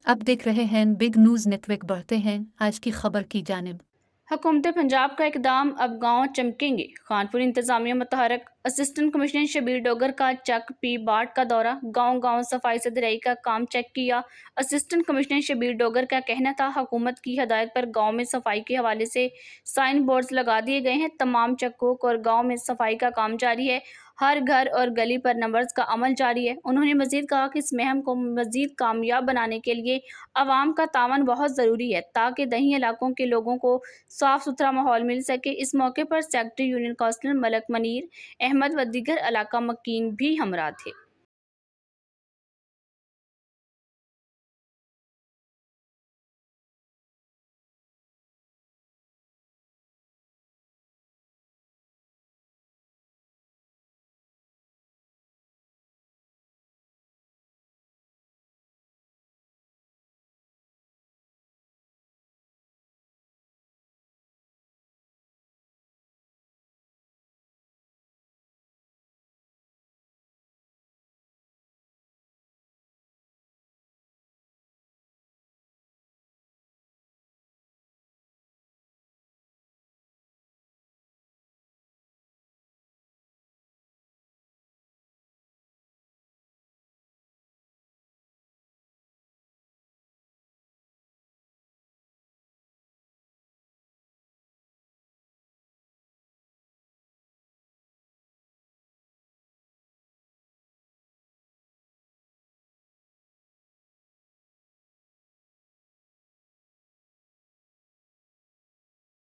अब देख रहे हैं बिग न्यूज नेटवर्क, बढ़ते हैं आज की खबर की जानिब। हुकूमत पंजाब का इकदाम, अब गांव चमकेंगे। खानपुर इंतजामिया मुतहरक। असिस्टेंट कमिश्नर शबीर डोगर का चक पी बाट का दौरा, गांव गांव सफाई सुथराई का काम चेक किया। असिस्टेंट कमिश्नर शबीर डोगर का कहना था, हुकूमत की हदायत पर गांव में सफाई के हवाले से साइन बोर्ड्स लगा दिए गए हैं। तमाम चक्कों और गांव में सफाई का काम जारी है। हर घर और गली पर नंबर्स का अमल जारी है। उन्होंने मजीद कहा कि इस मुहिम को मजीद कामयाब बनाने के लिए आवाम का तावन बहुत ज़रूरी है, ताकि दही इलाकों के लोगों को साफ सुथरा माहौल मिल सके। इस मौके पर secretary union councillor Malik Munir Ahmad व दीगर इलाका मकीन भी हमरा थे।